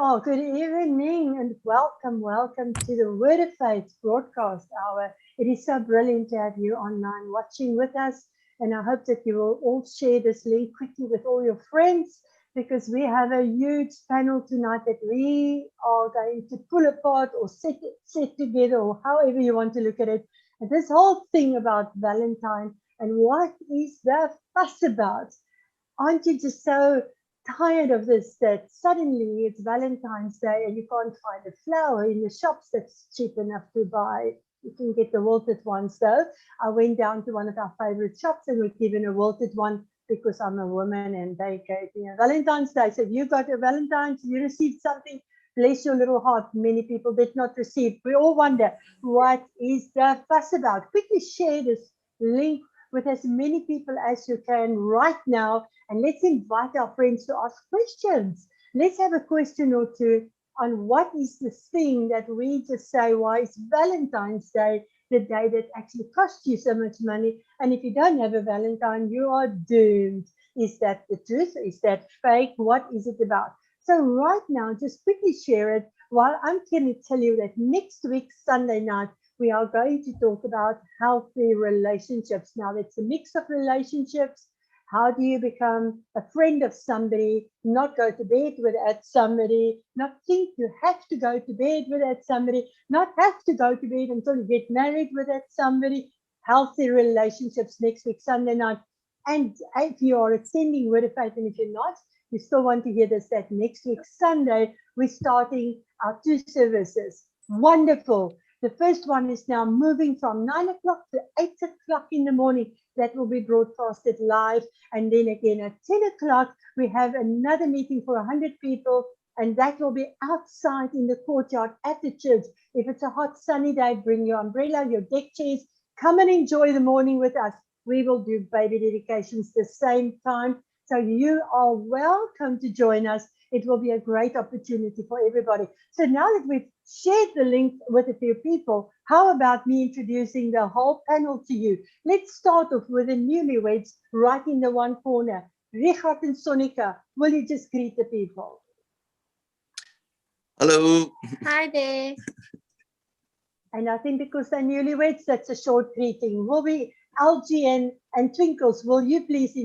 Oh, good evening and welcome to the Word of Faith broadcast hour. It is so brilliant to have you online watching with us, and I hope that you will all share this link quickly with all your friends because we have a huge panel tonight that we are going to pull apart or set together, or however you want to look at it. And this whole thing about Valentine and what is the fuss about? Aren't you just so tired of this that suddenly it's Valentine's Day and you can't find a flower in the shops that's cheap enough to buy? You can get the wilted ones though. I went down to one of our favorite shops and was given a wilted one because I'm a woman and they gave me a Valentine's Day. So you got a Valentine's, you received something, bless your little heart. Many people did not receive. We all wonder, what is the fuss about? Quickly share this link with as many people as you can right now, and let's invite our friends to ask questions. Let's have a question or two on what is this thing that we just say, why is Valentine's Day the day that actually costs you so much money? And if you don't have a Valentine, you are doomed. Is that the truth? Is that fake? What is it about? So right now, just quickly share it while I'm going to tell you that next week, Sunday night, we are going to talk about healthy relationships. Now, it's a mix of relationships. How do you become a friend of somebody, not go to bed without somebody, not think you have to go to bed without somebody, not have to go to bed until you get married without somebody. Healthy relationships next week, Sunday night. And if you are attending Word of Faith, and if you're not, you still want to hear this, that next week, Sunday, we're starting our 2 services. Wonderful. The first one is now moving from 9 o'clock to 8 o'clock in the morning. That will be broadcasted live. And then again at 10 o'clock, we have another meeting for 100 people. And that will be outside in the courtyard at the church. If it's a hot sunny day, bring your umbrella, your deck chairs. Come and enjoy the morning with us. We will do baby dedications the same time. So you are welcome to join us. It will be a great opportunity for everybody. So now that we've shared the link with a few people, how about me introducing the whole panel to you? Let's start off with the newlyweds right in the one corner. Richard and Sonika, will you just greet the people? Hello. Hi there. And I think because they're newlyweds, that's a short greeting. Will be LG and Twinkles, will you please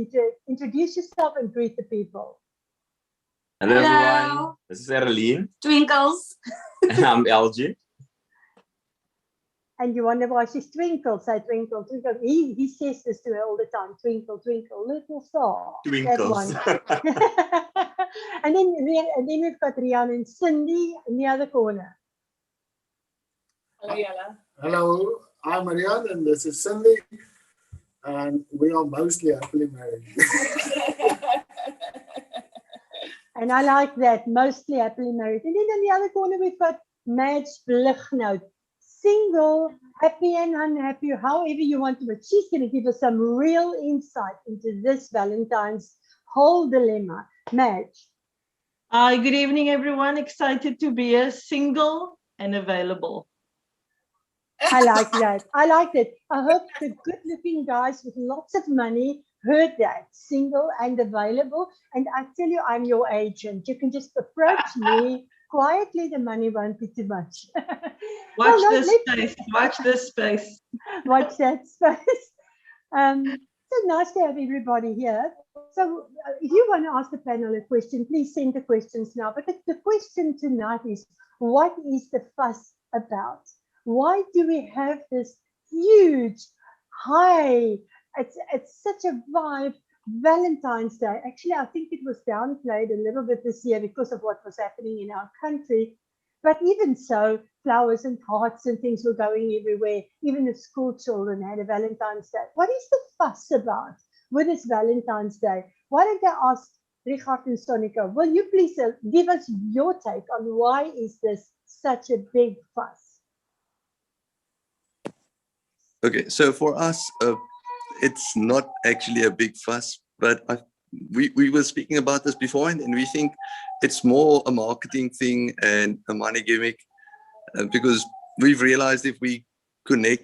introduce yourself and greet the people? Hello everyone, this is Erlene. Twinkles. And I'm LG. And you wonder why she's Twinkle. Say Twinkle, Twinkle. He says this to her all the time. Twinkle, twinkle, little star. Twinkles. and then we've got Rian and Cindy in the other corner. Hello, Yala. Hello, I'm Rian and this is Cindy. And we are mostly happily married. And I like that, mostly happily married. And then in the other corner, we've got Madge Blichnout. Single, happy and unhappy, however you want to, but she's going to give us some real insight into this Valentine's whole dilemma. Madge. Hi, good evening, everyone. Excited to be here, single and available. I like that. I like that. I hope the good-looking guys with lots of money heard that, single and available. And I tell you, I'm your agent. You can just approach me quietly. The money won't be too much. Watch this space. Watch this space. Watch that space. So nice to have everybody here. So if you want to ask the panel a question, please send the questions now. But the question tonight is, what is the fuss about? Why do we have this huge, high, it's such a vibe, Valentine's Day? Actually, I think it was downplayed a little bit this year because of what was happening in our country. But even so, flowers and hearts and things were going everywhere. Even the school children had a Valentine's Day. What is the fuss about with this Valentine's Day? Why don't I ask Richard and Sonika, will you please give us your take on why is this such a big fuss? Okay, so for us, it's not actually a big fuss, but we were speaking about this before, and we think it's more a marketing thing and a money gimmick, because we've realized if we connect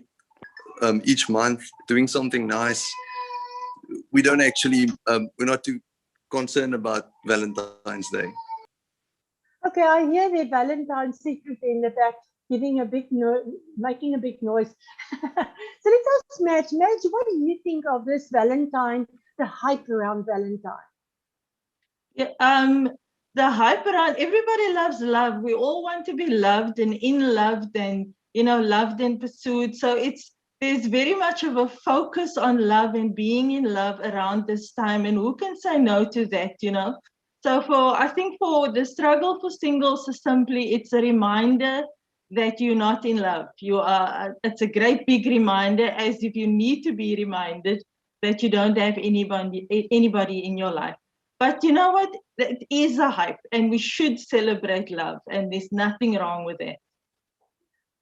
each month doing something nice, we don't actually, we're not too concerned about Valentine's Day. Okay, I hear the Valentine secret in the back giving a big making a big noise. So let's ask Madge. Madge, what do you think of this Valentine, the hype around Valentine? Yeah, the hype around, everybody loves love. We all want to be loved and in loved and, loved and pursued. So there's very much of a focus on love and being in love around this time. And who can say no to that? So I think for the struggle for singles is simply, it's a reminder that you're not in love. It's a great big reminder, as if you need to be reminded that you don't have anybody in your life. But you know what? It is a hype, and we should celebrate love, and there's nothing wrong with that.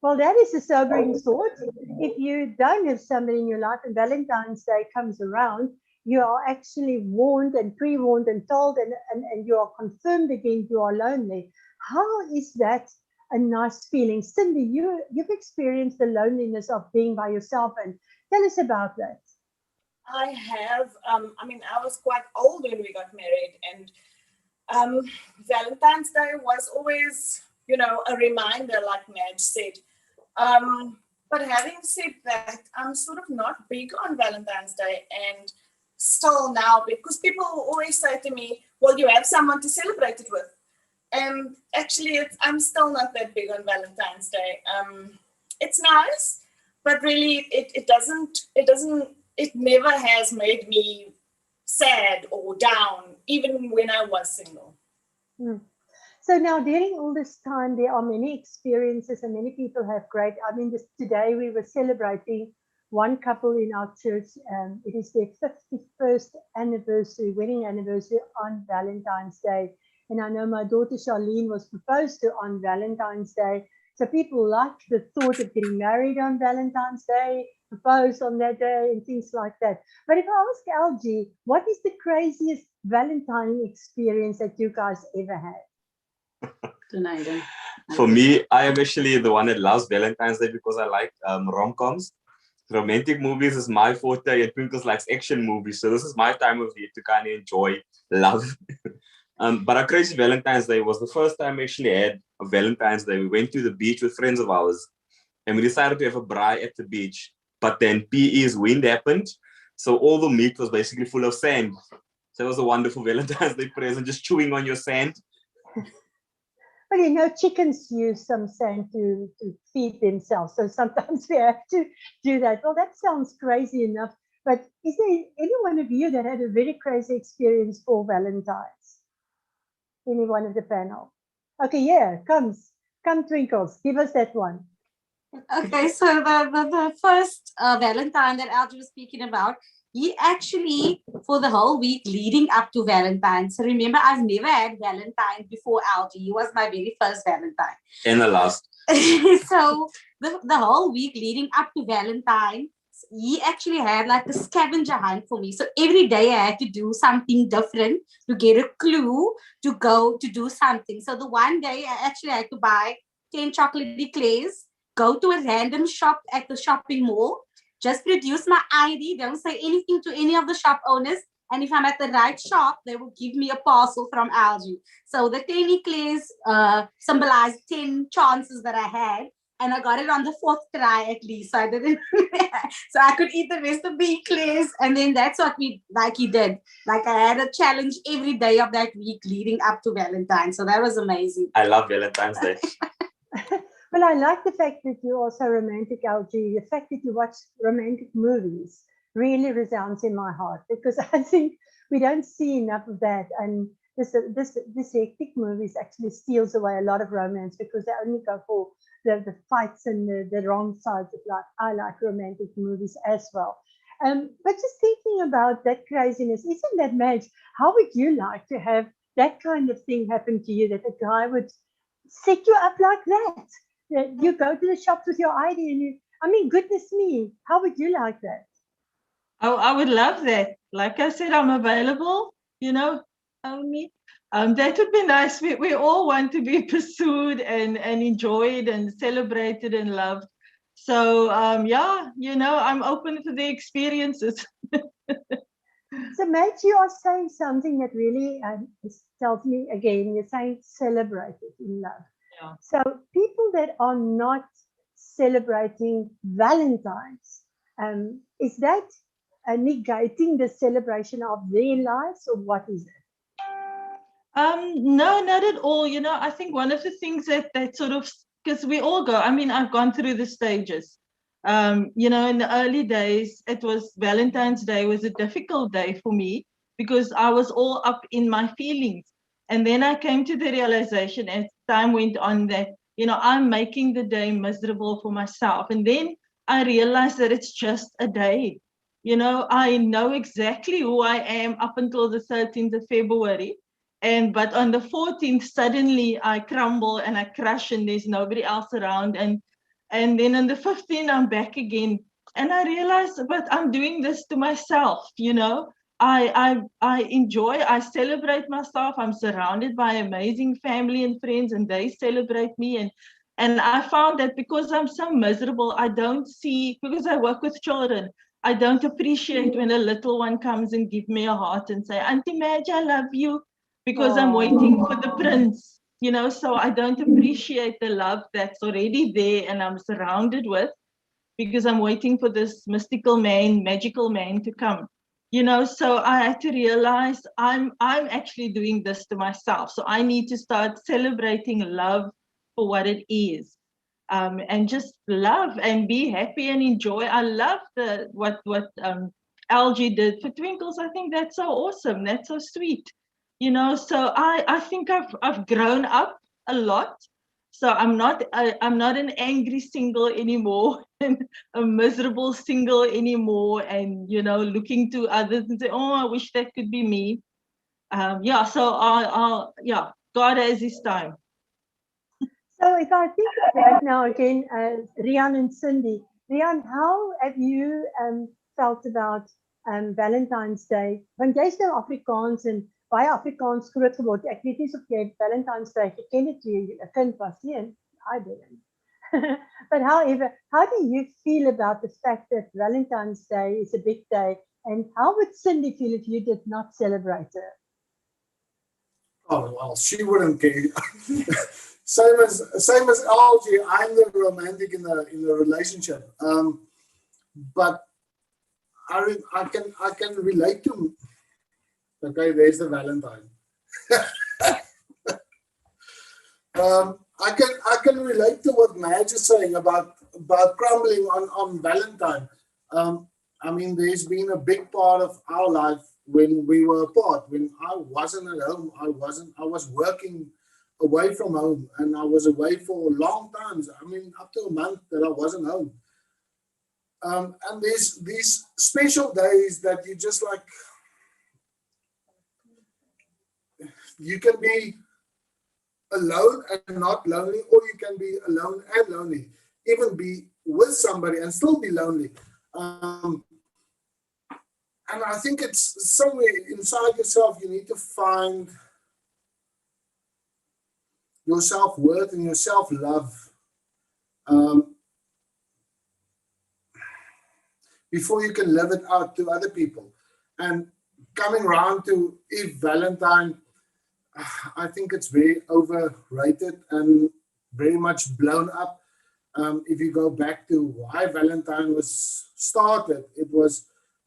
Well, that is a sobering thought. If you don't have somebody in your life and Valentine's Day comes around, you are actually warned and pre-warned and told, and you are confirmed again you are lonely. How is that a nice feeling? Cindy, you've experienced the loneliness of being by yourself, and tell us about that. I have, I was quite old when we got married, and Valentine's Day was always, a reminder, like Madge said. But having said that, I'm sort of not big on Valentine's Day, and still now, because people always say to me, well, you have someone to celebrate it with. And actually, I'm still not that big on Valentine's Day. It's nice, but really, it never has made me sad or down, even when I was single. So now, during all this time, there are many experiences and many people have great. Today we were celebrating one couple in our church. It is their 51st anniversary, wedding anniversary on Valentine's Day. And I know my daughter Charlene was proposed to on Valentine's Day. So people like the thought of getting married on Valentine's Day, proposed on that day, and things like that. But if I ask LG, what is the craziest Valentine experience that you guys ever had? For me, I am actually the one that loves Valentine's Day because I like rom-coms. Romantic movies is my forte, and Twinkles likes action movies. So this is my time of year to kind of enjoy love. But our crazy Valentine's Day was the first time we actually had a Valentine's Day. We went to the beach with friends of ours, and we decided to have a braai at the beach. But then PE's wind happened, so all the meat was basically full of sand. So it was a wonderful Valentine's Day present, just chewing on your sand. Well, chickens use some sand to feed themselves. So sometimes we have to do that. Well, that sounds crazy enough. But is there any one of you that had a very crazy experience for Valentine's? Any one of the panel? Okay, yeah, come Twinkles, give us that one. Okay, so the first Valentine that Algie was speaking about, he actually, for the whole week leading up to Valentine's, so remember, I've never had Valentine before Algie. He was my very first Valentine. And the last. So the whole week leading up to Valentine, he actually had like a scavenger hunt for me. So every day I had to do something different to get a clue to go to do something. So the one day I actually had to buy 10 chocolate eclairs, go to a random shop at the shopping mall, just produce my ID, don't say anything to any of the shop owners. And if I'm at the right shop, they will give me a parcel from Algie. So the 10 eclairs symbolized 10 chances that I had. And I got it on the 4th try at least. So I didn't, so I could eat the rest of the eclairs. And then that's what he did. Like I had a challenge every day of that week leading up to Valentine's. So that was amazing. I love Valentine's Day. Well, I like the fact that you're also romantic, LG. The fact that you watch romantic movies really resounds in my heart, because I think we don't see enough of that. And this hectic movies actually steals away a lot of romance, because they only go for the fights and the wrong sides of life. I like romantic movies as well. But just thinking about that craziness, isn't that Madge? How would you like to have that kind of thing happen to you, that a guy would set you up like that? You go to the shops with your ID and goodness me, how would you like that? Oh, I would love that. Like I said, I'm available, only. That would be nice. We all want to be pursued and enjoyed and celebrated and loved. So, yeah, I'm open for the experiences. So, mate, you are saying something that really tells me again, you're saying celebrate it in love. Yeah. So, people that are not celebrating Valentine's, is that negating the celebration of their lives, or what is it? No, not at all. You know, I think one of the things that sort of, because we all go, I mean, I've gone through the stages. You know, in the early days, it was Valentine's Day was a difficult day for me because I was all up in my feelings. And then I came to the realization as time went on that, you know, I'm making the day miserable for myself. And then I realized that it's just a day. You know, I know exactly who I am up until the 13th of February. But on the 14th, suddenly I crumble and I crash and there's nobody else around. And then on the 15th, I'm back again. And I realized, but I'm doing this to myself, you know. I enjoy, I celebrate myself. I'm surrounded by amazing family and friends, and they celebrate me. And I found that because I'm so miserable, I don't see, because I work with children, I don't appreciate when a little one comes and give me a heart and say, Auntie Madge, I love you, because I'm waiting for the prince, you know, so I don't appreciate the love that's already there and I'm surrounded with, because I'm waiting for this mystical man, magical man to come. You know, so I had to realize I'm actually doing this to myself. So I need to start celebrating love for what it is. And just love and be happy and enjoy. I love what Algie did for Twinkles. I think that's so awesome. That's so sweet. You know, so I think I've grown up a lot. So I'm not an angry single anymore, and a miserable single anymore, and you know, looking to others and say, oh, I wish that could be me. Yeah, so yeah, God has His time. So, if I think of that now again, Rian and Cindy, Rian, how have you felt about Valentine's Day? Want jy's nou Afrikaans en baie Afrikaans groot geword. Ek weet nie of jy Valentine's Day geken het toe jy 'n kind was nie, en I didn't. But however, how do you feel about the fact that Valentine's Day is a big day, and how would Cindy feel if you did not celebrate it? Oh well, she wouldn't care. same as Algie, I'm the romantic in the relationship. But I can relate to. Okay, there's the Valentine. I can relate to what Madge is saying about crumbling on Valentine. I mean, there's been a big part of our life when we were apart, when I wasn't at home. I was working away from home, and I was away for long times. I mean, up to a month that I wasn't home. And there's these special days that you just like, you can be alone and not lonely, or you can be alone and lonely, even be with somebody and still be lonely. And I think it's somewhere inside yourself, you need to find your self-worth and your self-love before you can live it out to other people. And coming around to Eve Valentine, I think it's very overrated and very much blown up. If you go back to why Valentine was started,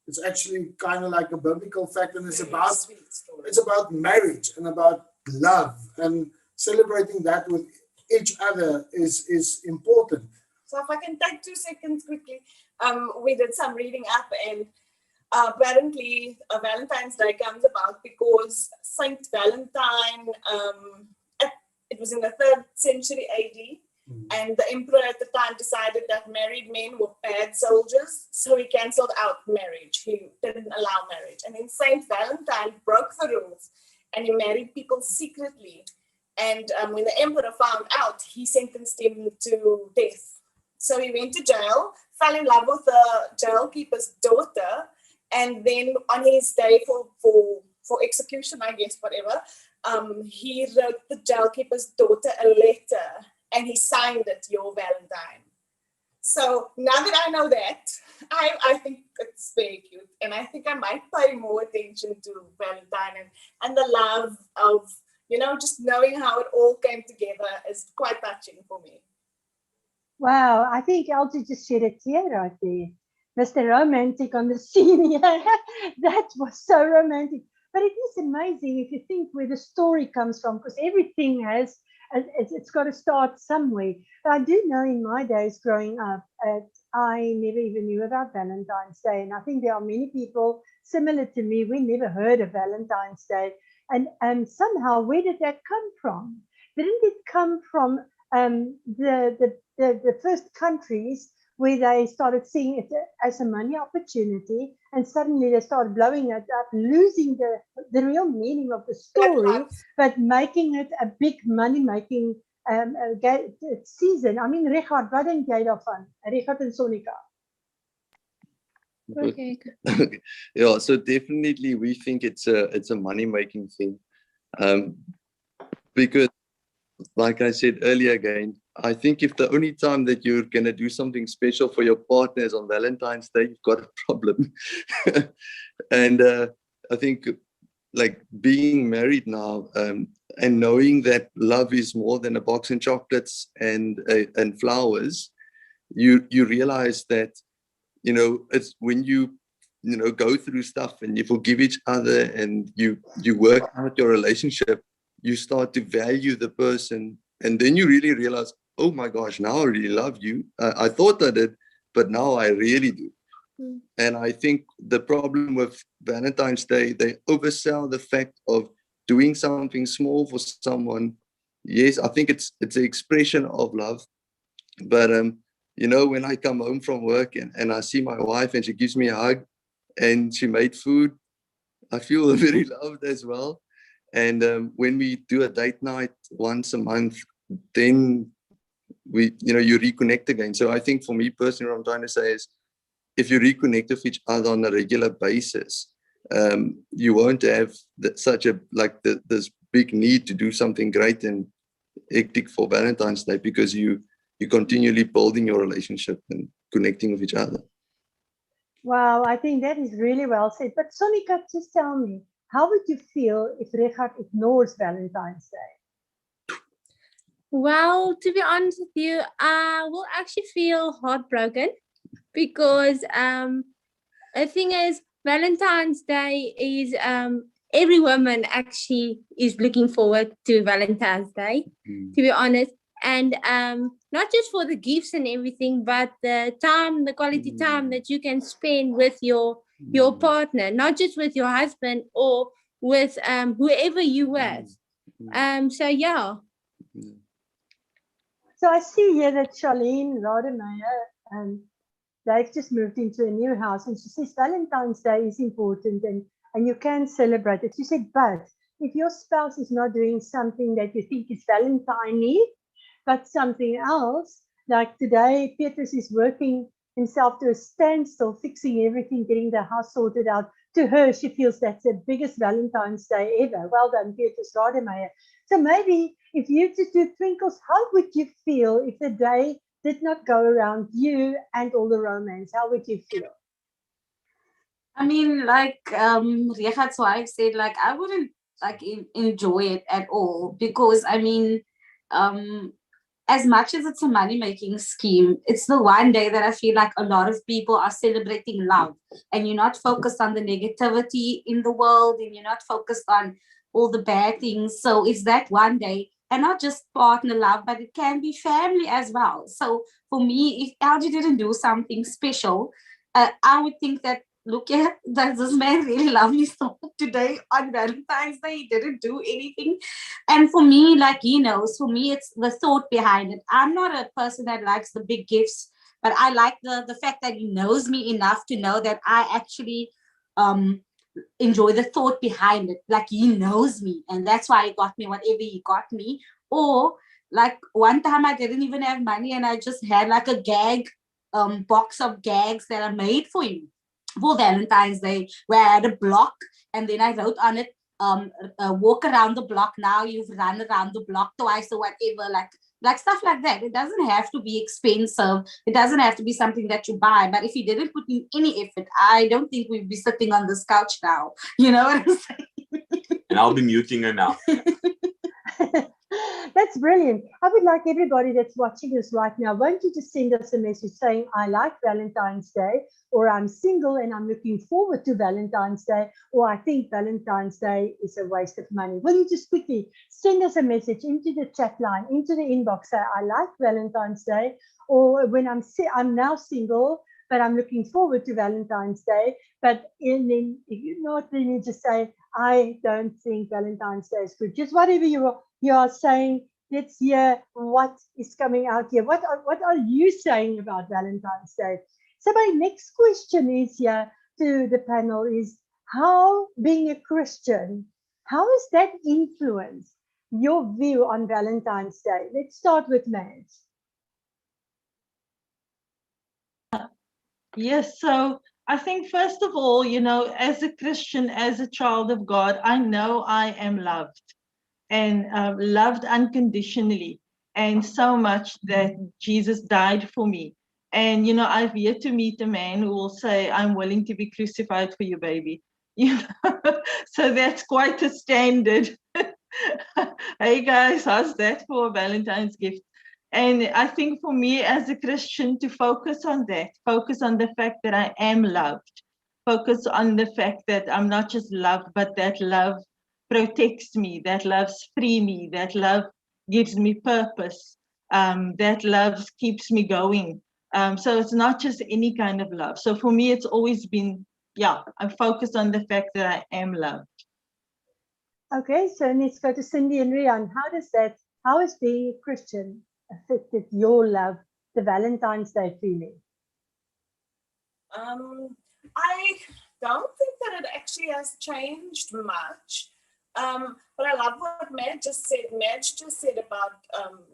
it's actually kind of like a biblical fact, and it's about marriage and about love, and celebrating that with each other is important. So if I can take 2 seconds quickly, we did some reading up, and apparently Valentine's Day comes about because Saint Valentine, it was in the 3rd century AD, and the emperor at the time decided that married men were bad soldiers, so he cancelled out marriage. He didn't allow marriage. And then Saint Valentine broke the rules, and he married people secretly. And when the emperor found out, he sentenced him to death. So he went to jail, fell in love with the jailkeeper's daughter, and then on his day for execution, I guess, whatever, he wrote the jailkeeper's daughter a letter, and he signed it, Your Valentine. So now that I know that, I think it's very cute. And I think I might pay more attention to Valentine and the love of, just knowing how it all came together is quite touching for me. Wow, I think LG just shed a tear right there. Mr. Romantic on the scene here. That was so romantic. But it is amazing if you think where the story comes from, because everything has, it's got to start somewhere. But I do know in my days growing up, I never even knew about Valentine's Day. And I think there are many people similar to me. We never heard of Valentine's Day. And somehow, where did that come from? Didn't it come from the first countries where they started seeing it as a money opportunity, and suddenly they started blowing it up, losing the real meaning of the story, but making it a big money-making season. I mean, Richard, wat dink jy daarvan? Richard and Sonika. Okay. Yeah, so definitely we think it's a money-making thing, because, like I said earlier again, I think if the only time that you're going to do something special for your partner is on Valentine's Day, you've got a problem. And I think, like, being married now, and knowing that love is more than a box of chocolates and flowers, you realize that, it's when you go through stuff and you forgive each other and you work out your relationship, you start to value the person, and then you really realize, oh my gosh, now I really love you. I thought I did, but now I really do. And I think the problem with Valentine's Day, they oversell the fact of doing something small for someone. Yes, I think it's an expression of love. But, when I come home from work and I see my wife and she gives me a hug and she made food, I feel very loved as well. And when we do a date night once a month, then you reconnect again. So I think for me personally, what I'm trying to say is, if you reconnect with each other on a regular basis, you won't have this big need to do something great and hectic for Valentine's Day, because you're continually building your relationship and connecting with each other. Wow, I think that is really well said. But Sonika, just tell me, how would you feel if Richard ignores Valentine's Day? Well, to be honest with you, I will actually feel heartbroken, because the thing is, Valentine's Day is every woman actually is looking forward to Valentine's Day, to be honest. And not just for the gifts and everything, but the time, the quality time that you can spend with your partner, not just with your husband or with whoever you with. So yeah. So I see here that Charlene Rademeyer, they've just moved into a new house, and she says Valentine's Day is important and you can celebrate it. She said, but if your spouse is not doing something that you think is Valentine-y, but something else, like today, Petrus is working himself to a standstill, fixing everything, getting the house sorted out. To her, she feels that's the biggest Valentine's Day ever. Well done, Petrus Rademeyer. So maybe if you just do twinkles, how would you feel if the day did not go around you and all the romance? How would you feel? I mean, like Richard's wife said, like, I wouldn't enjoy it at all, because I mean, as much as it's a money-making scheme, it's the one day that I feel like a lot of people are celebrating love, and you're not focused on the negativity in the world, and you're not focused on all the bad things. So it's that one day, and not just partner love, but it can be family as well. So for me, if LG didn't do something special, I would think that, look, yeah, does this man really love me so today on Valentine's Day? He didn't do anything. And for me, like he knows, for me, it's the thought behind it. I'm not a person that likes the big gifts, but I like the fact that he knows me enough to know that I actually enjoy the thought behind it. Like, he knows me, and that's why he got me whatever he got me. Or like one time I didn't even have money, and I just had like a gag box of gags that I made for him for Valentine's Day, where I had a block, and then I wrote on it, walk around the block now, you've run around the block twice or whatever, like like stuff like that. It doesn't have to be expensive. It doesn't have to be something that you buy. But if you didn't put in any effort, I don't think we'd be sitting on this couch now. You know what I'm saying? And I'll be muting her now. That's brilliant. I would like everybody that's watching this right now, won't you just send us a message saying, I like Valentine's Day, or I'm single and I'm looking forward to Valentine's Day, or I think Valentine's Day is a waste of money. Will you just quickly send us a message into the chat line, into the inbox, say, I like Valentine's Day, or when I'm now single, but I'm looking forward to Valentine's Day. But then if you're not, then you just say, I don't think Valentine's Day is good. Just whatever you are saying, let's hear what is coming out here. What are you saying about Valentine's Day? So my next question is here to the panel is, how being a Christian, how has that influenced your view on Valentine's Day? Let's start with Madge. Yes, so I think first of all, as a Christian, as a child of God, I know I am loved and loved unconditionally, and so much that Jesus died for me. And, I've yet to meet a man who will say, I'm willing to be crucified for you, baby. So that's quite a standard. Hey guys, how's that for a Valentine's gift? And I think for me as a Christian to focus on that, focus on the fact that I am loved, focus on the fact that I'm not just loved, but that love protects me, that love frees me, that love gives me purpose, that love keeps me going. So it's not just any kind of love. So for me, it's always been, I'm focused on the fact that I am loved. Okay, so let's go to Cindy and Rian. How has being a Christian affected your love, the Valentine's Day feeling? I don't think that it actually has changed much. But I love what Madge just said. Madge just said about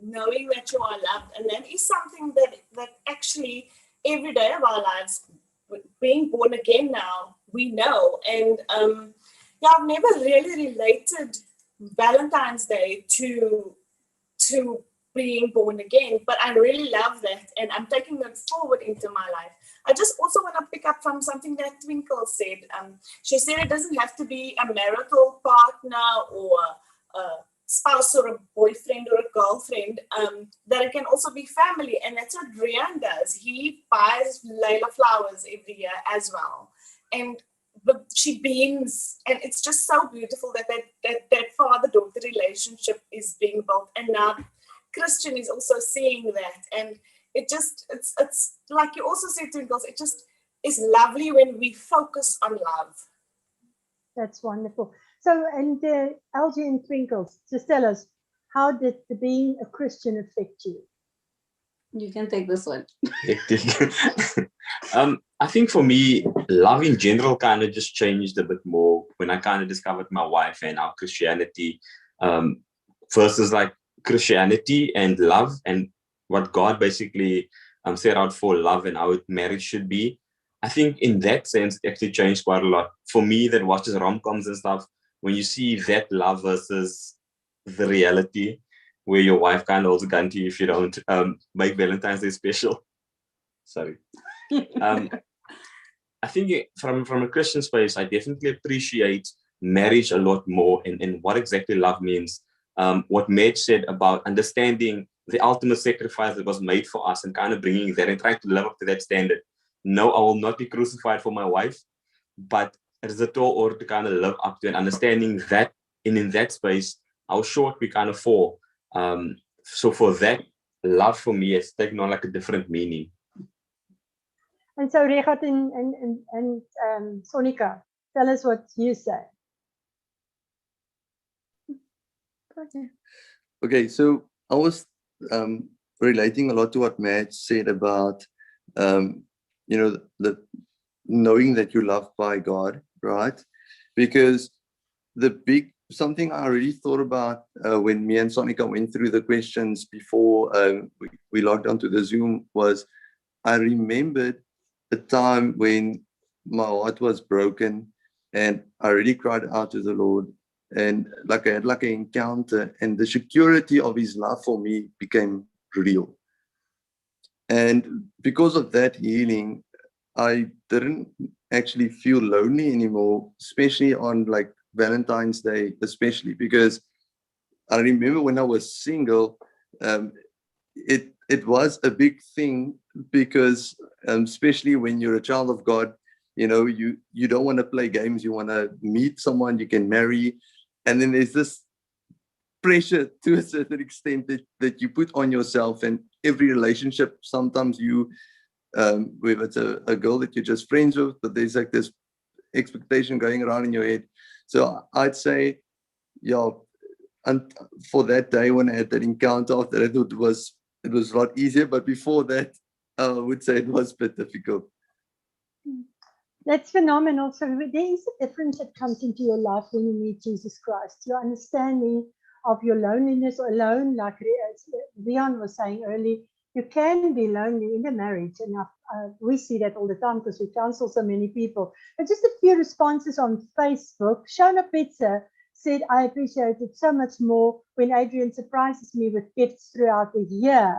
knowing that you are loved, and that is something that actually every day of our lives, being born again now, we know. And I've never really related Valentine's Day to being born again, but I really love that, and I'm taking that forward into my life. I just also want to pick up from something that Twinkle said. She said it doesn't have to be a marital partner or a spouse or a boyfriend or a girlfriend, that it can also be family, and that's what Rian does. He buys Layla flowers every year as well, and she beams, and it's just so beautiful that father-daughter relationship is being built, and now Christian is also seeing that, and it's like you also said, Twinkles, it just is lovely when we focus on love. That's wonderful. So, and LG and Twinkles, just tell us, how did the being a Christian affect you? You can take this one. I think for me, love in general kind of just changed a bit more when I kind of discovered my wife and our Christianity. First is like Christianity and love, and what God basically set out for love and how marriage should be. I think in that sense, it actually changed quite a lot. For me that watches rom-coms and stuff, when you see that love versus the reality, where your wife kind of holds a gun to you if you don't make Valentine's Day special. Sorry. I think from a Christian space, I definitely appreciate marriage a lot more and what exactly love means. What Madge said about understanding the ultimate sacrifice that was made for us and kind of bringing that and trying to live up to that standard. No, I will not be crucified for my wife, but it is a tall order to kind of live up to, and understanding that, and in that space, how short we kind of fall. So for that, love for me has taken on like a different meaning. And so Regat and Sonika, tell us what you say. Okay, so I was relating a lot to what Madge said about, the knowing that you're loved by God, right? Because something I really thought about when me and Sonika went through the questions before we logged onto the Zoom was, I remembered a time when my heart was broken and I really cried out to the Lord. And like I had like an encounter, and the security of his love for me became real. And because of that healing, I didn't actually feel lonely anymore, especially on like Valentine's Day, especially because I remember when I was single, it was a big thing because especially when you're a child of God, you know, you don't want to play games. You want to meet someone you can marry, and then there's this pressure to a certain extent that you put on yourself. And every relationship, sometimes you whether it's a girl that you're just friends with, but there's like this expectation going around in your head. So I'd say, yeah, and for that day when I had that encounter, after that, it was a lot easier. But before that, I would say it was a bit difficult. That's phenomenal. So there is a difference that comes into your life when you meet Jesus Christ. Your understanding of your loneliness or alone, like Leon was saying earlier, you can be lonely in a marriage. And we see that all the time because we counsel so many people. But just a few responses on Facebook. Shona Pizza said, I appreciate it so much more when Adrian surprises me with gifts throughout the year.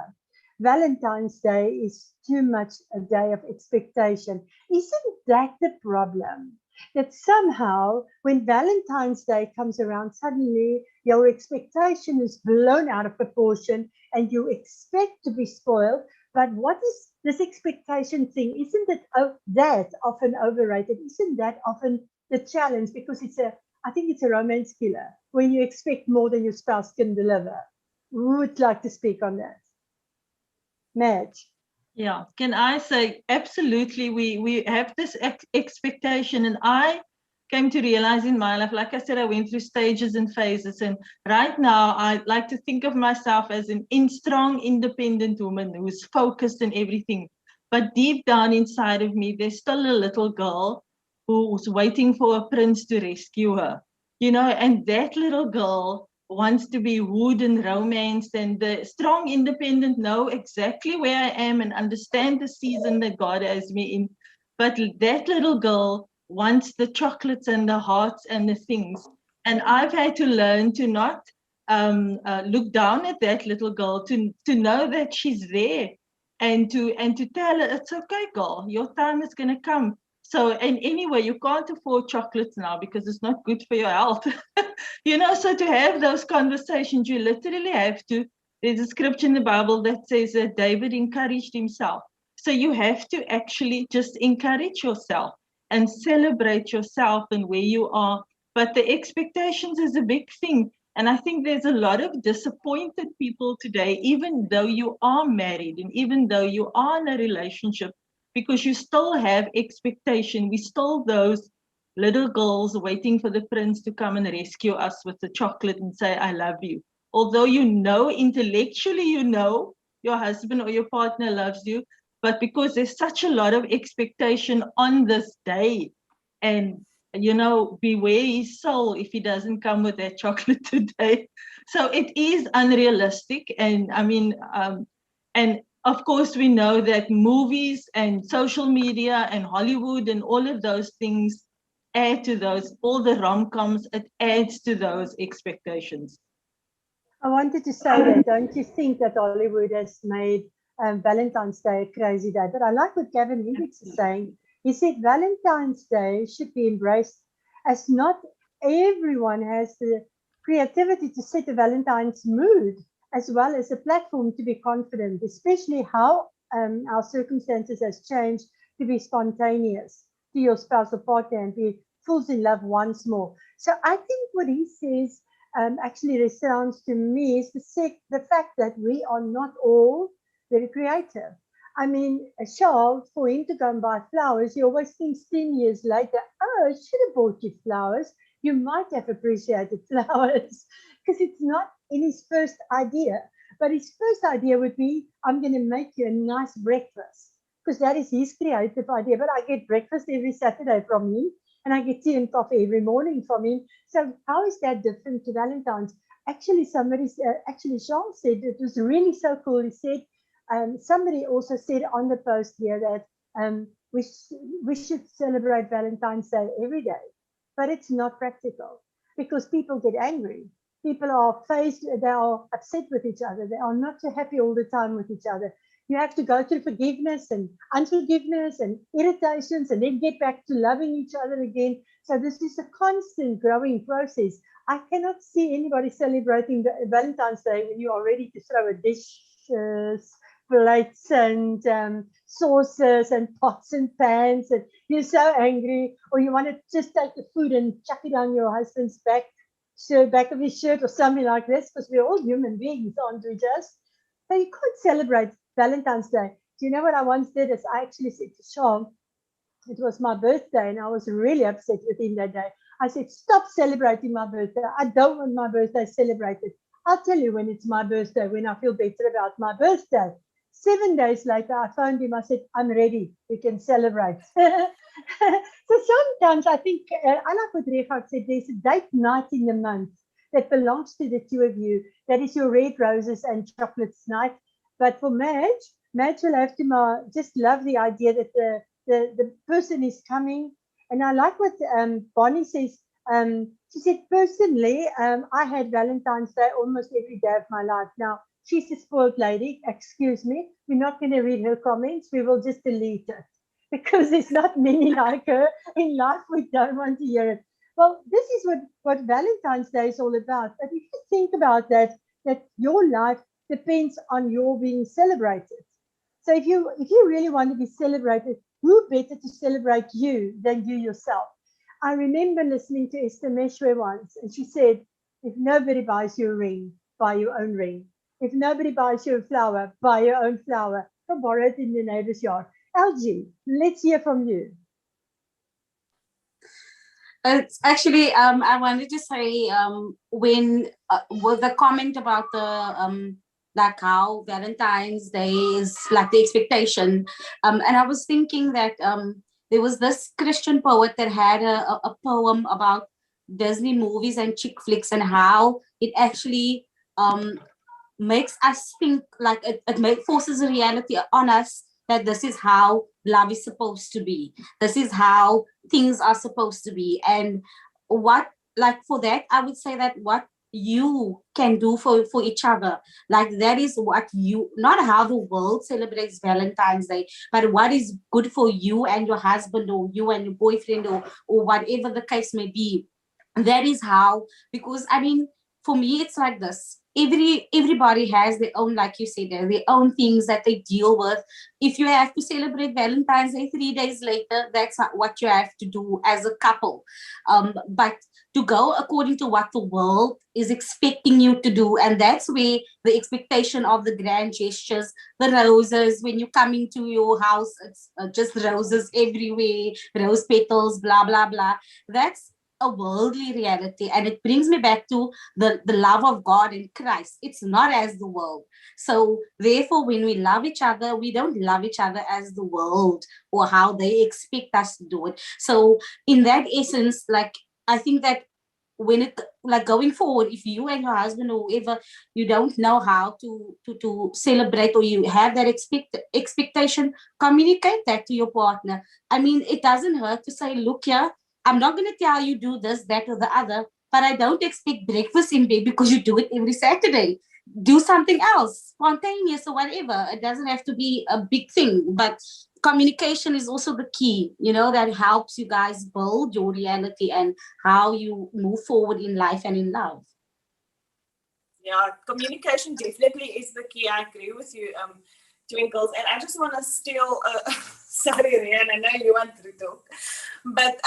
Valentine's Day is too much a day of expectation. Isn't that the problem? That somehow when Valentine's Day comes around, suddenly your expectation is blown out of proportion and you expect to be spoiled. But what is this expectation thing? Isn't it that often overrated? Isn't that often the challenge? Because I think it's a romance killer when you expect more than your spouse can deliver. Who would like to speak on that? Madge. Yeah, can I say absolutely? We have this expectation, and I came to realize in my life, like I said, I went through stages and phases, and right now I like to think of myself as an strong, independent woman who's focused in everything. But deep down inside of me, there's still a little girl who's waiting for a prince to rescue her, you know, and that little girl wants to be wooed and romanced, and the strong independent know exactly where I am and understand the season that God has me in. But that little girl wants the chocolates and the hearts and the things. And I've had to learn to not look down at that little girl, to know that she's there, and to tell her, it's okay, girl, your time is going to come. So, and anyway, you can't afford chocolates now because it's not good for your health. You know, so to have those conversations, you literally have to. There's a scripture in the Bible that says that David encouraged himself. So you have to actually just encourage yourself and celebrate yourself and where you are. But the expectations is a big thing. And I think there's a lot of disappointed people today, even though you are married and even though you are in a relationship, because you still have expectation. We still those little girls waiting for the prince to come and rescue us with the chocolate and say, I love you. Although you know, intellectually, you know your husband or your partner loves you, but because there's such a lot of expectation on this day, and you know, beware his soul if he doesn't come with that chocolate today. So it is unrealistic. And I mean, and of course, we know that movies and social media and Hollywood and all of those things add to those, all the rom-coms, it adds to those expectations. I wanted to say that, don't you think that Hollywood has made Valentine's Day a crazy day? But I like what Gavin Higgs is saying. He said Valentine's Day should be embraced, as not everyone has the creativity to set a Valentine's mood, as well as a platform to be confident, especially how our circumstances has changed, to be spontaneous to your spouse or partner and be falls in love once more. So I think what he says actually resounds to me is the fact that we are not all very creative. I mean, Charles, for him to go and buy flowers, he always thinks 10 years later, oh, I should have bought you flowers. You might have appreciated flowers, because it's not in his first idea. But his first idea would be, I'm going to make you a nice breakfast, because that is his creative idea. But I get breakfast every Saturday from him, and I get tea and coffee every morning from him. So how is that different to Valentine's? Actually, actually, Charles said it was really so cool. He said, somebody also said on the post here that we should celebrate Valentine's Day every day, but it's not practical. because people get angry. People are they are upset with each other. They are not so happy all the time with each other. You have to go through forgiveness and unforgiveness and irritations and then get back to loving each other again. So this is a constant growing process. I cannot see anybody celebrating Valentine's Day when you are ready to throw a dish, plates and saucers and pots and pans, and you're so angry, or you want to just take the food and chuck it on your husband's back of his shirt or something like this, because we're all human beings, aren't we, just? So you can't celebrate Valentine's Day. Do you know what I once did? Is I actually said to Sham, it was my birthday, and I was really upset with him that day. I said, stop celebrating my birthday. I don't want my birthday celebrated. I'll tell you when it's my birthday, when I feel better about my birthday. 7 days later, I phoned him. I said, I'm ready. We can celebrate. So sometimes I think, I like what Regardt said, there's a date night in the month that belongs to the two of you. That is your red roses and chocolates night. But for Madge will have to just love the idea that the person is coming. And I like what Bonnie says. She said, personally, I had Valentine's Day almost every day of my life. Now, she's a spoiled lady. Excuse me. We're not going to read her comments. We will just delete it because there's not many like her in life. We don't want to hear it. Well, this is what Valentine's Day is all about. But if you think about that your life depends on your being celebrated. So if you really want to be celebrated, who better to celebrate you than you yourself? I remember listening to Esther Meshwe once, and she said, if nobody buys you a ring, buy your own ring. If nobody buys you a flower, buy your own flower. Go borrow it in your neighbor's yard. LG, let's hear from you. It's actually, I wanted to say, when with the comment about the like how Valentine's Day is like the expectation, and I was thinking that there was this Christian poet that had a poem about Disney movies and chick flicks and how it actually makes us think, like it forces a reality on us that this is how love is supposed to be. This is how things are supposed to be. And what, like for that, I would say that what you can do for each other, like that is what you, not how the world celebrates Valentine's Day, but what is good for you and your husband, or you and your boyfriend, or whatever the case may be. That is how, because I mean, for me, it's like this. Everybody has their own, like you said, their own things that they deal with. If you have to celebrate Valentine's Day 3 days later, that's not what you have to do as a couple. But to go according to what the world is expecting you to do, and that's where the expectation of the grand gestures, the roses, when you come into your house, it's just roses everywhere, rose petals, blah, blah, blah. That's a worldly reality, and it brings me back to the love of God in Christ. It's not as the world. So therefore, when we love each other, we don't love each other as the world or how they expect us to do it. So in that essence, like I think that when it, like going forward, if you and your husband or whoever, you don't know how to celebrate, or you have that expectation, communicate that to your partner. I mean, it doesn't hurt to say, look here, I'm not going to tell you do this, that, or the other, but I don't expect breakfast in bed because you do it every Saturday. Do something else, spontaneous or whatever. It doesn't have to be a big thing, but communication is also the key, that helps you guys build your reality and how you move forward in life and in love. Yeah, communication definitely is the key. I agree with you, Twinkles. And I just want to steal, sorry, Rian, I know you want to talk. But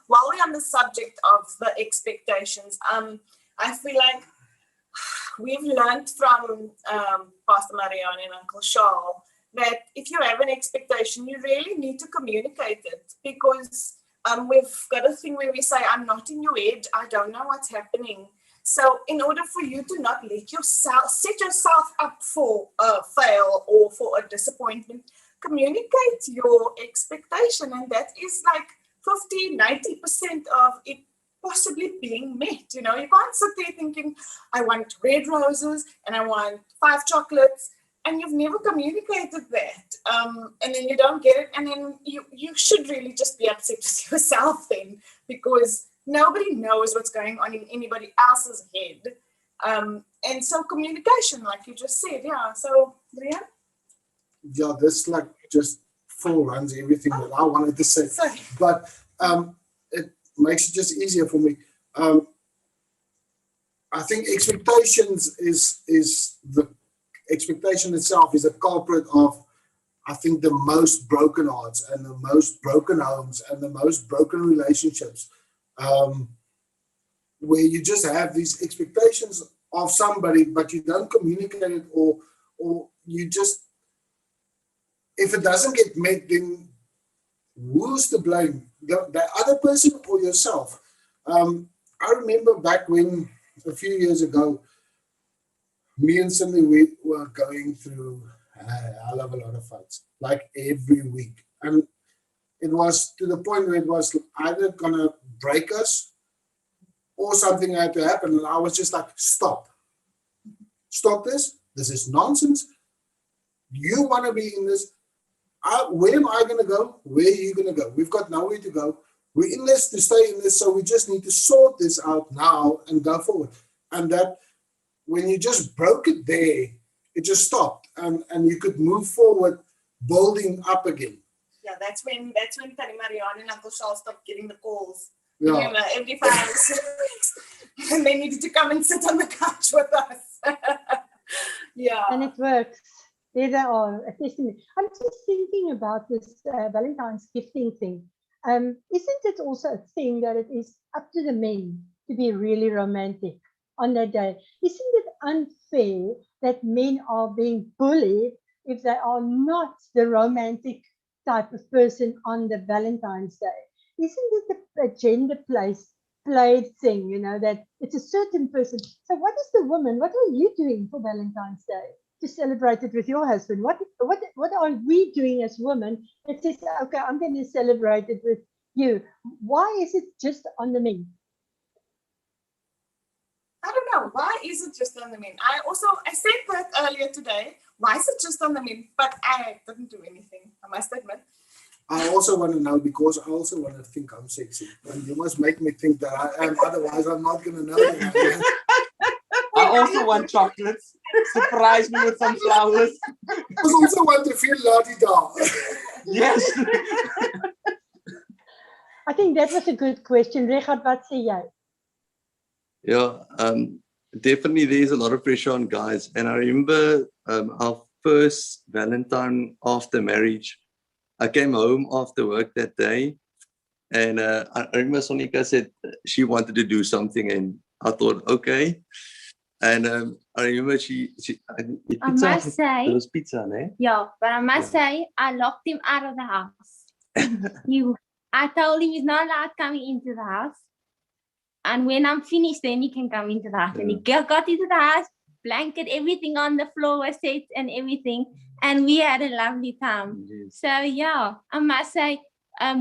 while we're on the subject of the expectations, I feel like we've learned from Pastor Marianne and Uncle Charles that if you have an expectation, you really need to communicate it, because we've got a thing where we say, I'm not in your head, I don't know what's happening. So in order for you to not set yourself up for a fail or for a disappointment, communicate your expectation. And that is like 50-90% of it possibly being met. You can't sit there thinking, I want red roses and I want 5 chocolates, and you've never communicated that. And then you don't get it. And then you should really just be upset with yourself then, because nobody knows what's going on in anybody else's head. And so communication, like you just said, yeah. So, Rian? Yeah, this like just full runs everything that I wanted to say. Sorry. But it makes it just easier for me. I think expectations is the expectation itself is a culprit of, I think, the most broken hearts and the most broken homes and the most broken relationships, where you just have these expectations of somebody, but you don't communicate it, or you just, if it doesn't get met, then who's to blame? The other person or yourself? I remember back when, a few years ago, me and Cindy, we were going through a hell of a lot of fights, like every week. And it was to the point where it was either going to break us or something had to happen. And I was just like, stop this. This is nonsense. You want to be in this. Where am I going to go? Where are you going to go? We've got nowhere to go. We're in this to stay in this, so we just need to sort this out now and go forward. And that when you just broke it there, it just stopped, and you could move forward, building up again. Yeah, that's when Tannie Marianne and Uncle Charles stopped getting the calls. Yeah. You know, every 5 or 6 weeks, and they needed to come and sit on the couch with us. Yeah. And it works. There they are, a testament. I'm just thinking about this Valentine's gifting thing. Isn't it also a thing that it is up to the men to be really romantic on that day? Isn't it unfair that men are being bullied if they are not the romantic type of person on the Valentine's Day? Isn't it a gender played thing, you know, that it's a certain person? So what is the woman, what are you doing for Valentine's Day to celebrate it with your husband? What are we doing as women that says, okay, I'm going to celebrate it with you? Why is it just on the men? I don't know. Why is it just on the men? I said that earlier today. Why is it just on the men? But I didn't do anything, I must admit. I also want to know, because I also want to think I'm sexy. And you must make me think that I am, otherwise I'm not going to know that. I also want chocolates. Surprise me with some flowers. I also want to feel la-di-da. Yes. I think that was a good question. Richard, wat sê jy? Yeah, definitely there's a lot of pressure on guys. And I remember our first Valentine after marriage. I came home after work that day, and I remember Sonika said she wanted to do something, and I thought, okay. And I remember I must say, it was pizza, eh? yeah, but I must say, I locked him out of the house. I told him he's not allowed coming into the house. And when I'm finished, then he can come into the house. Yeah. And he got into the house, blanket, everything on the floor was set and everything. And we had a lovely time. Yes. So, yeah, I must say,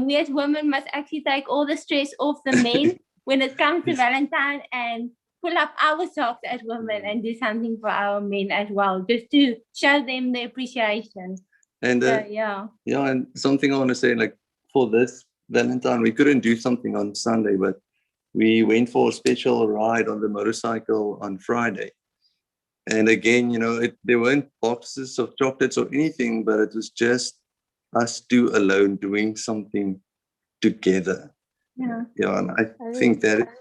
we as women must actually take all the stress off the men when it comes to Valentine, and pull up our socks as women and do something for our men as well, just to show them the appreciation. And so, yeah. Yeah, and something I want to say, like, for this Valentine, we couldn't do something on Sunday, but we went for a special ride on the motorcycle on Friday. And again, you know, there weren't boxes of chocolates or anything, but it was just us two alone doing something together. Yeah. Yeah, and I think that's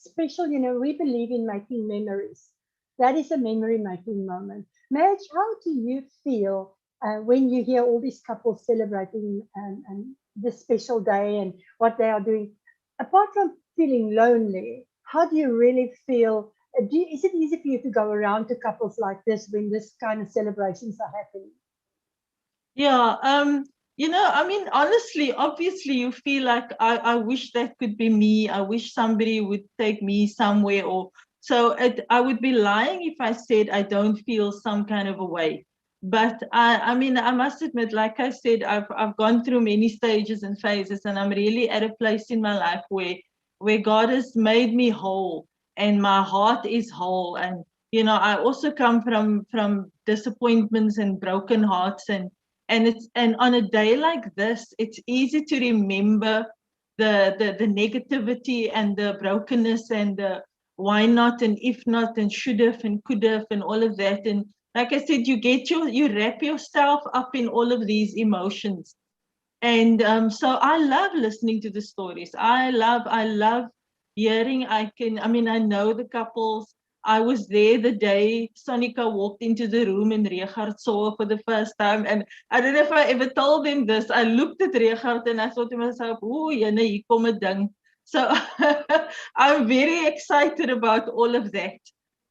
special. You know, we believe in making memories. That is a memory-making moment. Madge, how do you feel when you hear all these couples celebrating this special day and what they are doing? Apart from feeling lonely, how do you really feel? Is it easy for you to go around to couples like this when this kind of celebrations are happening? Yeah, you know, I mean, honestly, obviously, you feel like I wish that could be me. I wish somebody would take me somewhere, or so. I would be lying if I said I don't feel some kind of a way. But I mean, I must admit, like I said, I've gone through many stages and phases, and I'm really at a place in my life where God has made me whole, and my heart is whole. And you know, I also come from disappointments and broken hearts, and on a day like this, it's easy to remember the negativity and the brokenness and the why not and if not and should have and could have and all of that. And like I said, you wrap yourself up in all of these emotions. And so I love listening to the stories. I love hearing. I know the couples. I was there the day Sonika walked into the room and Richard saw her for the first time. And I don't know if I ever told them this. I looked at Richard and I thought to myself, oh, hier kom 'n ding. So I'm very excited about all of that.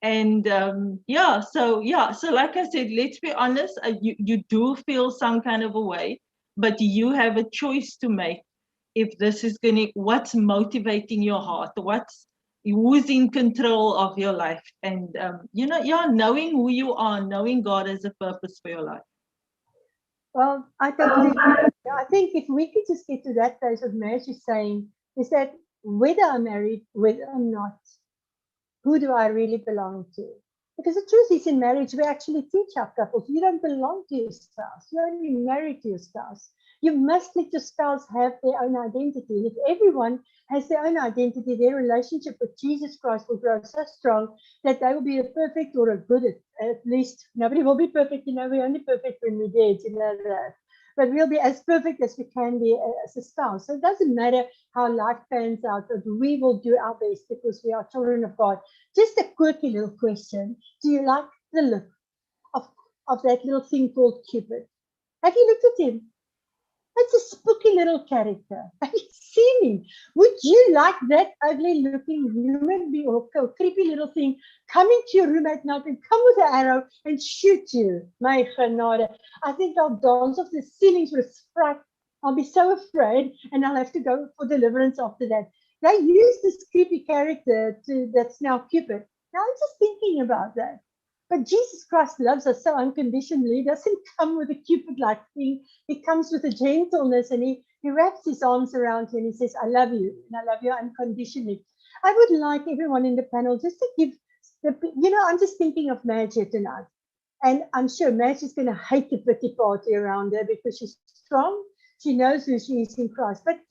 And so like I said, let's be honest, you do feel some kind of a way, but you have a choice to make. If this is what's motivating your heart, who's in control of your life, and knowing who you are, knowing God has a purpose for your life. Well, I think if we could just get to that place of marriage, is saying is that whether I'm married, whether I'm not, who do I really belong to? Because the truth is, in marriage, we actually teach our couples, you don't belong to your spouse. You're only married to your spouse. You must let your spouse have their own identity. And if everyone has their own identity, their relationship with Jesus Christ will grow so strong that they will be a perfect or a good, at least. Nobody will be perfect. We're only perfect when we're dead, that. But we'll be as perfect as we can be as a spouse. So it doesn't matter how life pans out, but we will do our best because we are children of God. Just a quirky little question. Do you like the look of that little thing called Cupid? Have you looked at him? It's a spooky little character. Have you seen him? Would you like that ugly looking human being or creepy little thing come into your room at night and come with an arrow and shoot you? My genade. I think I'll dance off the ceilings with fright. I'll be so afraid and I'll have to go for deliverance after that. They use this creepy character that's now Cupid. Now I'm just thinking about that. But Jesus Christ loves us so unconditionally. He doesn't come with a Cupid-like thing. He comes with a gentleness and he wraps his arms around you and he says, I love you and I love you unconditionally. I would like everyone in the panel just to give, I'm just thinking of Madge here tonight. And I'm sure Madge is going to hate the pity party around her because she's strong. She knows who she is in Christ. But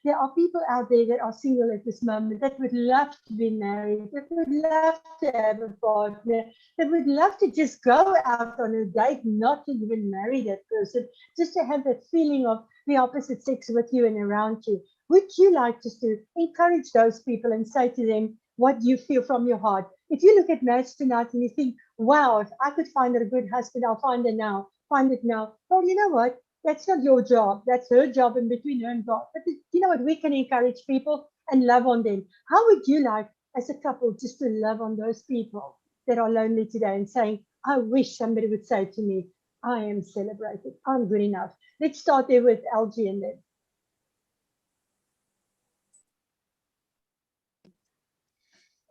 there are people out there that are single at this moment that would love to be married, that would love to have a partner, that would love to just go out on a date, not to even marry that person, just to have that feeling of the opposite sex with you and around you. Would you like just to encourage those people and say to them what you feel from your heart? If you look at Madge tonight and you think, wow, if I could find her a good husband, I'll find it now. Well, you know what? That's not your job. That's her job in between her and God. But you know what? We can encourage people and love on them. How would you like, as a couple, just to love on those people that are lonely today and saying, I wish somebody would say to me, I am celebrated. I'm good enough. Let's start there with Algie and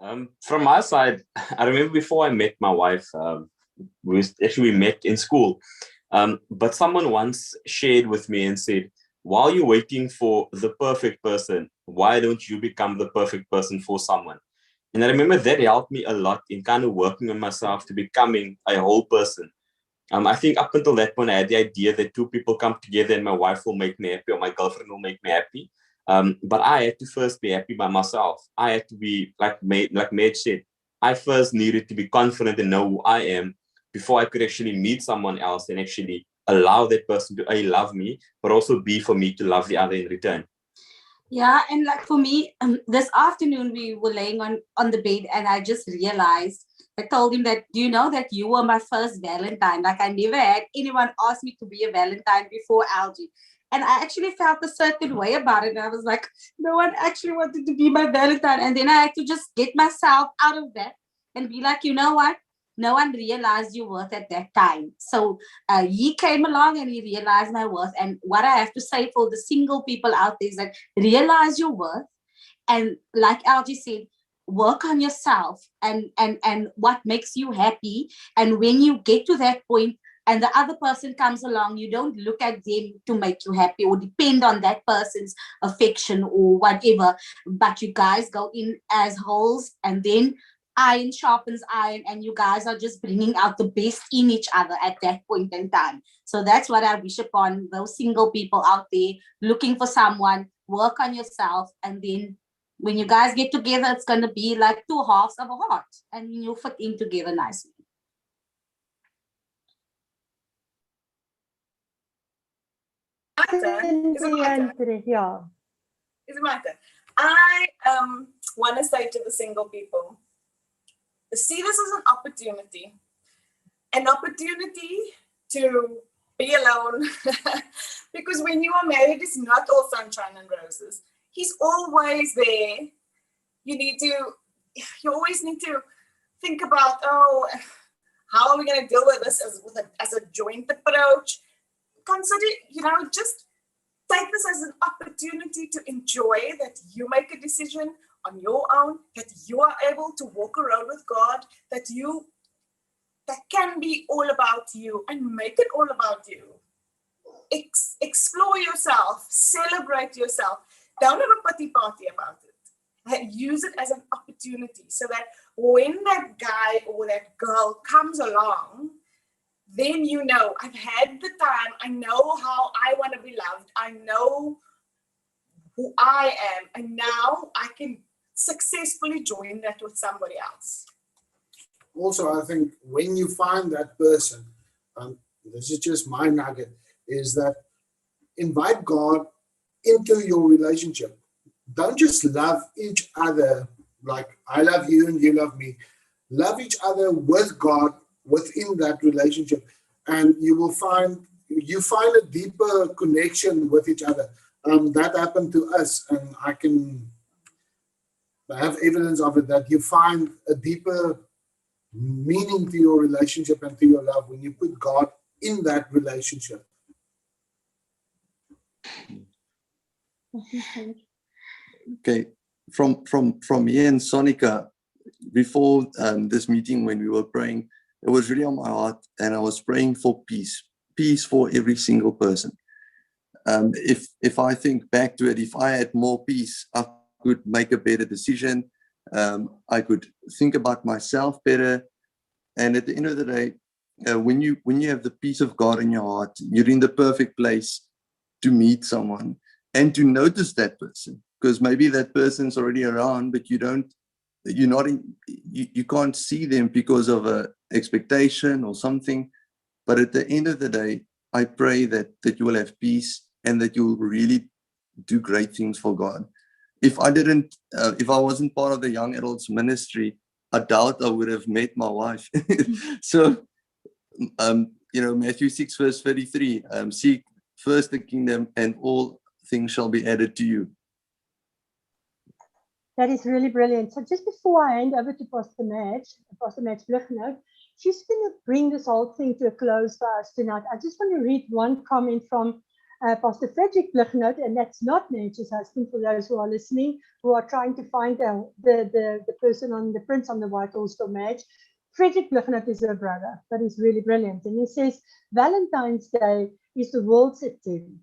then. From my side, I remember before I met my wife, we met in school. But someone once shared with me and said, while you're waiting for the perfect person, why don't you become the perfect person for someone? And I remember that helped me a lot in kind of working on myself to becoming a whole person. I think up until that point, I had the idea that two people come together and my wife will make me happy or my girlfriend will make me happy. But I had to first be happy by myself. I had to be, like Madge said, I first needed to be confident and know who I am before I could actually meet someone else and actually allow that person to love me, but also be for me to love the other in return. Yeah, and like for me, this afternoon we were laying on the bed and I just realized, I told him that, do you know that you were my first Valentine? Like I never had anyone ask me to be a Valentine before Algie. And I actually felt a certain way about it. And I was like, no one actually wanted to be my Valentine. And then I had to just get myself out of that and be like, you know what? No one realized your worth at that time. So he came along and he realized my worth. And what I have to say for the single people out there is that realize your worth. And like Algie said, work on yourself and what makes you happy. And when you get to that point and the other person comes along, you don't look at them to make you happy or depend on that person's affection or whatever. But you guys go in as wholes, and then iron sharpens iron, and you guys are just bringing out the best in each other at that point in time. So that's what I wish upon those single people out there looking for someone. work on yourself, and then when you guys get together, it's going to be like two halves of a heart, and you'll fit in together nicely. Is it my turn? Yeah. Is it my turn? I want to say to the single people, see this as an opportunity to be alone. Because when you are married, it's not all sunshine and roses. He's always there. You always need to think about, how are we going to deal with this as a joint approach? Consider, just take this as an opportunity to enjoy that you make a decision on your own, that you are able to walk around with God, that can be all about you, and make it all about you. Explore yourself, celebrate yourself. Don't have a pity party about it. Use it as an opportunity so that when that guy or that girl comes along, then I've had the time, I know how I want to be loved, I know who I am, and now I can successfully join that with somebody else. Also, I think when you find that person, this is just my nugget, is that invite God into your relationship. Don't just love each other like I love you and you love me. Love each other with God within that relationship, and you find a deeper connection with each other. That happened to us, and I have evidence of it, that you find a deeper meaning to your relationship and to your love when you put God in that relationship. Okay, from me and Sonica, before this meeting, when we were praying, it was really on my heart, and I was praying for peace for every single person. If I think back to it, if I had more peace, I could make a better decision. I could think about myself better. And at the end of the day, when you have the peace of God in your heart, you're in the perfect place to meet someone and to notice that person, because maybe that person's already around, but you can't see them because of a expectation or something. But at the end of the day, I pray that you will have peace and that you will really do great things for God. If I wasn't part of the young adults ministry, I doubt I would have met my wife. So, Matthew 6 verse 33, seek first the kingdom and all things shall be added to you. That is really brilliant. So just before I hand over to Pastor Madge Blignout, she's going to bring this whole thing to a close for us tonight. I just want to read one comment from Pastor Frederick Blignout, and that's not Madge's husband, for those who are listening, who are trying to find the person on the prince on the white horse for Madge. Frederick Blignout is her brother, but he's really brilliant. And he says, Valentine's Day is the world's attempt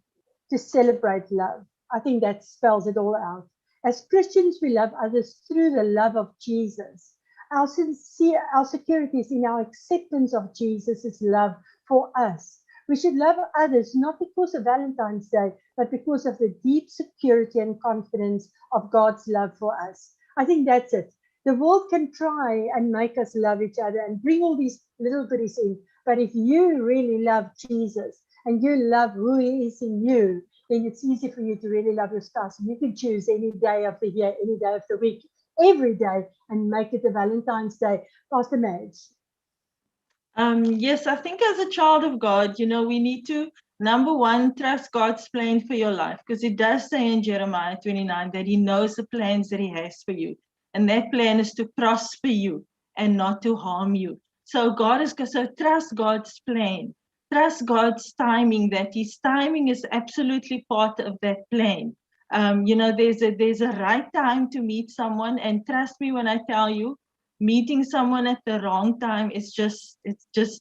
to celebrate love. I think that spells it all out. As Christians, we love others through the love of Jesus. Our security is in our acceptance of Jesus' love for us. We should love others not because of Valentine's Day, but because of the deep security and confidence of God's love for us. I think that's it. The world can try and make us love each other and bring all these little goodies in. But if you really love Jesus and you love who he is in you, then it's easy for you to really love your spouse. You can choose any day of the year, any day of the week, every day, and make it a Valentine's Day. Pastor Madge. Yes, I think as a child of God, we need to, number one, trust God's plan for your life, because it does say in Jeremiah 29 that he knows the plans that he has for you. And that plan is to prosper you and not to harm you. So trust God's plan. Trust God's timing, that his timing is absolutely part of that plan. There's a right time to meet someone, and trust me when I tell you, meeting someone at the wrong time it's just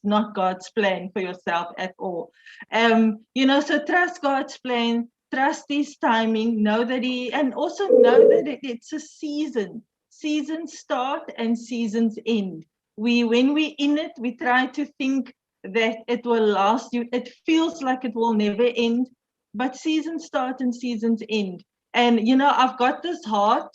not God's plan for yourself at all. So trust God's plan, trust his timing, know that it's a season. Seasons start and seasons end. When we're in it, we try to think that it will last you. It feels like it will never end, but seasons start and seasons end. And, you know, I've got this heart.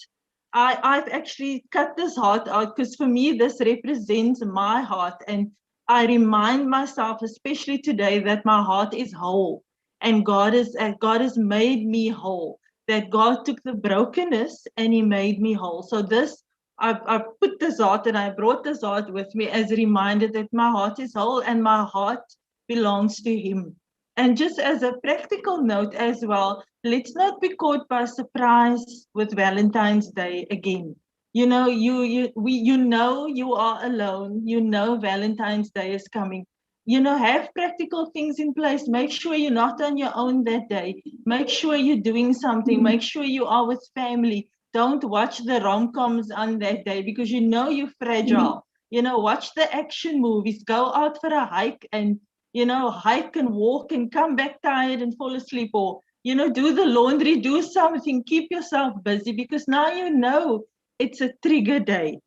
I've actually cut this heart out because for me, this represents my heart. And I remind myself, especially today, that my heart is whole. And God has made me whole. That God took the brokenness and He made me whole. So this, I put this heart and I brought this heart with me as a reminder that my heart is whole and my heart belongs to Him. And just as a practical note as well, let's not be caught by surprise with Valentine's Day again. You know, you know you are alone. You know Valentine's Day is coming. You know, have practical things in place. Make sure you're not on your own that day. Make sure you're doing something. Make sure you are with family. Don't watch the rom-coms on that day because you know you're fragile. You know, watch the action movies. Go out for a hike and, you know, hike and walk and come back tired and fall asleep, or, you know, do the laundry, do something, keep yourself busy because now you know it's a trigger day.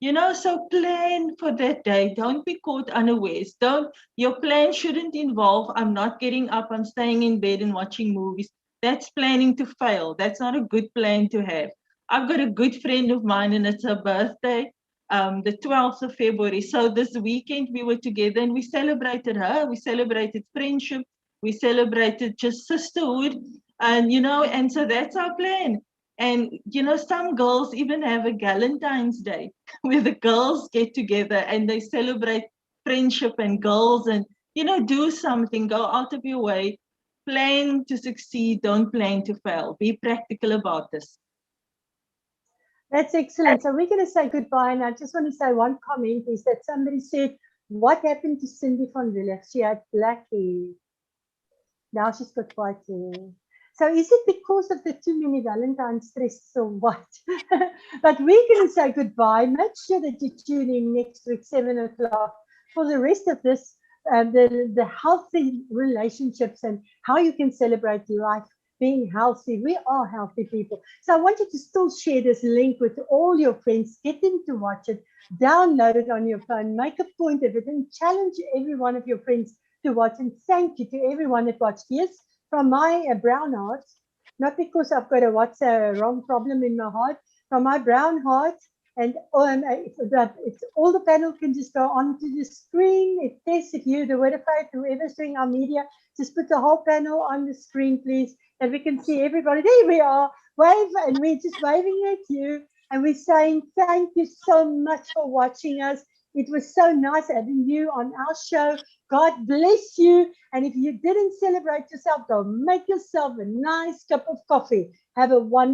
You know, so plan for that day. Don't be caught unawares. Your plan shouldn't involve, I'm not getting up, I'm staying in bed and watching movies. That's planning to fail. That's not a good plan to have. I've got a good friend of mine and it's her birthday, the 12th of February. So this weekend we were together and we celebrated her. We celebrated friendship. We celebrated just sisterhood. And, you know, and so that's our plan. And, you know, some girls even have a Valentine's Day where the girls get together and they celebrate friendship and girls and, you know, do something, go out of your way, plan to succeed, don't plan to fail. Be practical about this. That's excellent. So we're going to say goodbye. And I just want to say one comment is that somebody said, what happened to Cindy van Wille? She had black hair. Now she's got white hair. So is it because of the too many Valentine's dresses or what? But we're going to say goodbye. Make sure that you tune in next week, 7 o'clock, for the rest of this, the healthy relationships and how you can celebrate life being healthy. We are healthy people. So I want you to still share this link with all your friends. Get them to watch it. Download it on your phone. Make a point of it and challenge every one of your friends to watch. And thank you to everyone that watched. Yes, from my brown heart, not because I've got what's a wrong problem in my heart, from my brown heart, and it's all the panel can just go onto the screen. It tests if you, the Word of Faith, whoever's doing our media, just put the whole panel on the screen, please, and we can see everybody. There we are, wave, and we're just waving at you, and we're saying thank you so much for watching us. It was so nice having you on our show. God bless you. And if you didn't celebrate yourself, go make yourself a nice cup of coffee. Have a wonderful